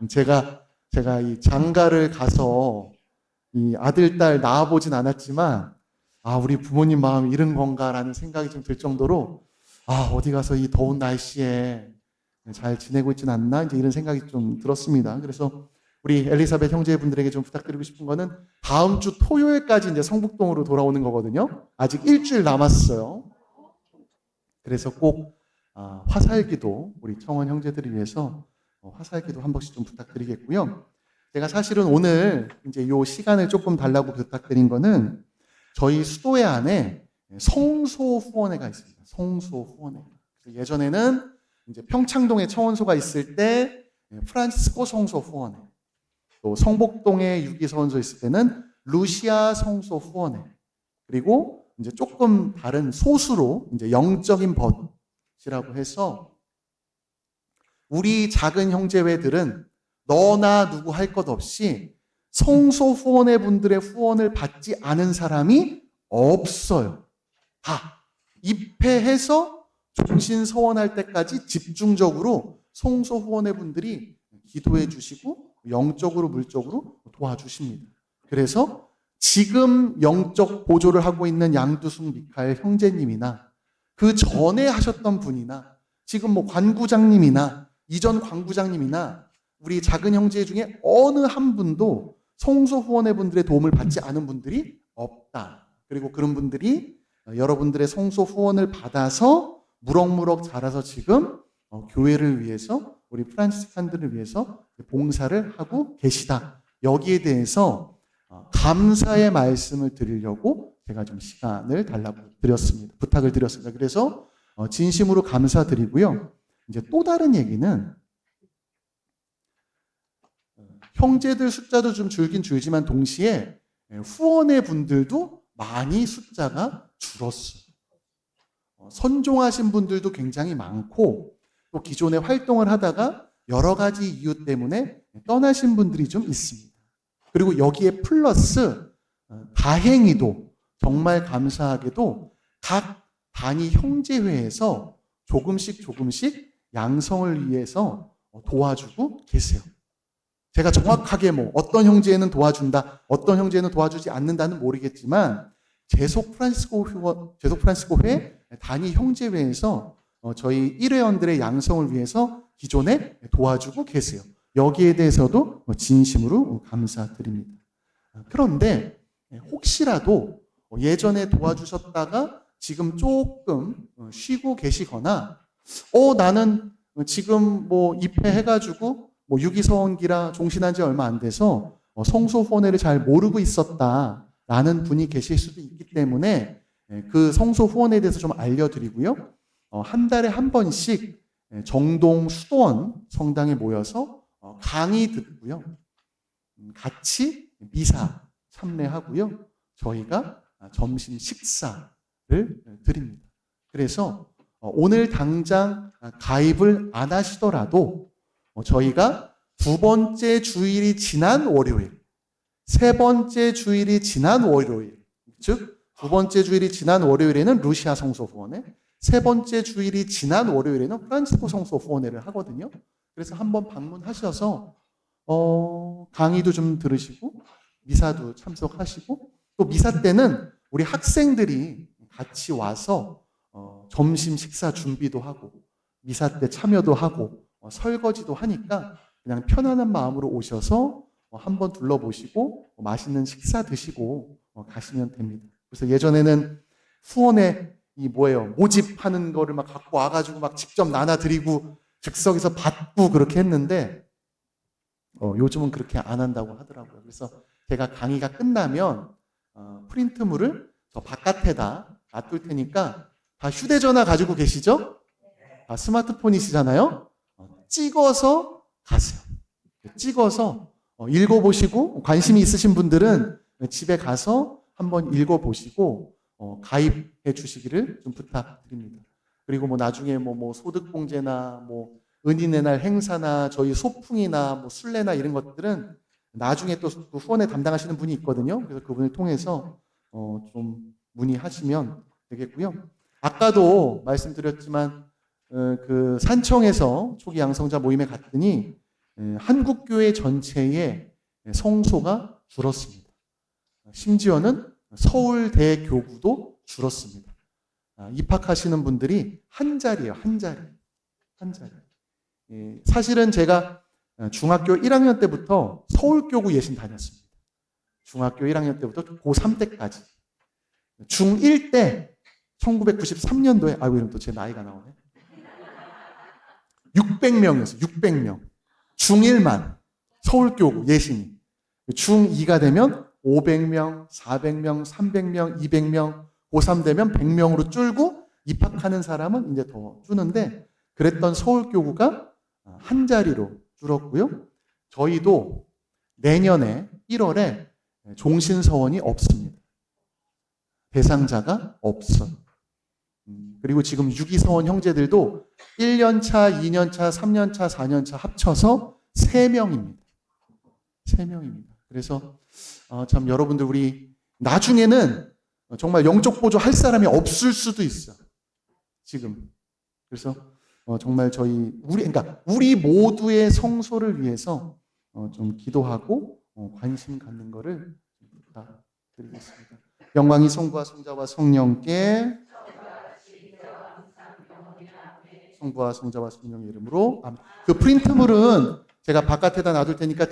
제가 이 장가를 가서 이 아들, 딸 낳아보진 않았지만 우리 부모님 마음이 이런 건가라는 생각이 좀 들 정도로 어디 가서 이 더운 날씨에 잘 지내고 있진 않나 이제 이런 생각이 좀 들었습니다. 그래서 우리 엘리사벳 형제분들에게 좀 부탁드리고 싶은 거는 다음 주 토요일까지 이제 성북동으로 돌아오는 거거든요. 아직 일주일 남았어요. 그래서 꼭 화살기도 우리 청원 형제들을 위해서 화살기도 한 번씩 좀 부탁드리겠고요. 제가 사실은 오늘 이제 요 시간을 조금 달라고 부탁드린 거는 저희 수도회 안에 성소 후원회가 있습니다. 성소 후원회. 예전에는 이제 평창동에 청원소가 있을 때 프란시스코 성소 후원회, 또 성복동에 유기서원소 있을 때는 루시아 성소 후원회, 그리고 이제 조금 다른 소수로 이제 영적인 벗이라고 해서 우리 작은 형제회들은 너나 누구 할 것 없이 성소 후원회 분들의 후원을 받지 않은 사람이 없어요. 다 입회해서 종신 서원할 때까지 집중적으로 성소 후원회 분들이 기도해 주시고 영적으로 물적으로 도와주십니다. 그래서 지금 영적 보조를 하고 있는 양두숙 미카엘 형제님이나 그 전에 하셨던 분이나 지금 뭐 관구장님이나 이전 관구장님이나 우리 작은 형제 중에 어느 한 분도 성소 후원회 분들의 도움을 받지 않은 분들이 없다. 그리고 그런 분들이 여러분들의 성소 후원을 받아서 무럭무럭 자라서 지금 교회를 위해서 우리 프란시스칸들을 위해서 봉사를 하고 계시다. 여기에 대해서 감사의 말씀을 드리려고 제가 좀 시간을 달라고 드렸습니다. 부탁을 드렸습니다. 그래서 진심으로 감사드리고요. 이제 또 다른 얘기는 형제들 숫자도 좀 줄긴 줄지만 동시에 후원의 분들도 많이 숫자가 줄었어요. 선종하신 분들도 굉장히 많고 또 기존에 활동을 하다가 여러 가지 이유 때문에 떠나신 분들이 좀 있습니다. 그리고 여기에 플러스 다행히도 정말 감사하게도 각 단위 형제회에서 조금씩 양성을 위해서 도와주고 계세요. 제가 정확하게 뭐 어떤 형제는 도와준다, 어떤 형제는 도와주지 않는다는 모르겠지만 제속 프란시스코회 단위 형제회에서 저희 일회원들의 양성을 위해서 기존에 도와주고 계세요. 여기에 대해서도 진심으로 감사드립니다. 그런데 혹시라도 예전에 도와주셨다가 지금 조금 쉬고 계시거나 나는 지금 뭐 입회해가지고 뭐 유기서원기라 종신한 지 얼마 안 돼서 성소 후원회를 잘 모르고 있었다라는 분이 계실 수도 있기 때문에 그 성소 후원에 대해서 좀 알려드리고요. 한 달에 한 번씩 정동 수도원 성당에 모여서 강의 듣고요. 같이 미사 참례하고요. 저희가 점심 식사를 드립니다. 그래서 오늘 당장 가입을 안 하시더라도 저희가 두 번째 주일이 지난 월요일, 세 번째 주일이 지난 월요일, 즉 두 번째 주일이 지난 월요일에는 루시아 성소 후원회, 세 번째 주일이 지난 월요일에는 프란시스코 성소 후원회를 하거든요. 그래서 한번 방문하셔서 강의도 좀 들으시고 미사도 참석하시고 또 미사 때는 우리 학생들이 같이 와서 점심 식사 준비도 하고 미사 때 참여도 하고 설거지도 하니까 그냥 편안한 마음으로 오셔서 한번 둘러보시고 맛있는 식사 드시고 가시면 됩니다. 그래서 예전에는 후원에 모집하는 거를 막 갖고 와가지고 막 직접 나눠드리고 즉석에서 받고 그렇게 했는데 요즘은 그렇게 안 한다고 하더라고요. 그래서 제가 강의가 끝나면 프린트물을 저 바깥에다 놔둘 테니까 다 휴대전화 가지고 계시죠? 다 스마트폰이시잖아요? 찍어서 가세요. 찍어서 읽어보시고 관심이 있으신 분들은 집에 가서 한번 읽어보시고 가입해 주시기를 좀 부탁드립니다. 그리고 뭐 나중에 뭐 소득공제나 뭐 은인의 날 행사나 저희 소풍이나 뭐 순례나 이런 것들은 나중에 또 그 후원에 담당하시는 분이 있거든요. 그래서 그분을 통해서 좀 문의하시면 되겠고요. 아까도 말씀드렸지만 그 산청에서 초기 양성자 모임에 갔더니 한국교회 전체의 성소가 줄었습니다. 심지어는 서울대 교구도 줄었습니다. 입학하시는 분들이 한 자리예요. 한 자리. 사실은 제가 중학교 1학년 때부터 서울교구 예신 다녔습니다. 중학교 1학년 때부터 고3 때까지. 중1 때 1993년도에 아이고 이러면 또 제 나이가 나오네. 600명이었어요. 600명. 중1만 서울교구 예신이 중2가 되면 500명, 400명, 300명, 200명, 고3 되면 100명으로 줄고 입학하는 사람은 이제 더 주는데 그랬던 서울교구가 한 자리로 줄었고요. 저희도 내년에 1월에 종신서원이 없습니다. 대상자가 없어요. 그리고 지금 유기서원 형제들도 1년차, 2년차, 3년차, 4년차 합쳐서 3명입니다. 3명입니다. 그래서 참 여러분들 우리 나중에는 정말 영적 보조 할 사람이 없을 수도 있어. 지금. 그래서 정말 그러니까 우리 모두의 성소를 위해서 좀 기도하고 관심 갖는 거를 부탁드리겠습니다. 영광이 성부와 성자와 성령께 성부와 성자와 성령의 이름으로 그 프린트물은 제가 바깥에다 놔둘 테니까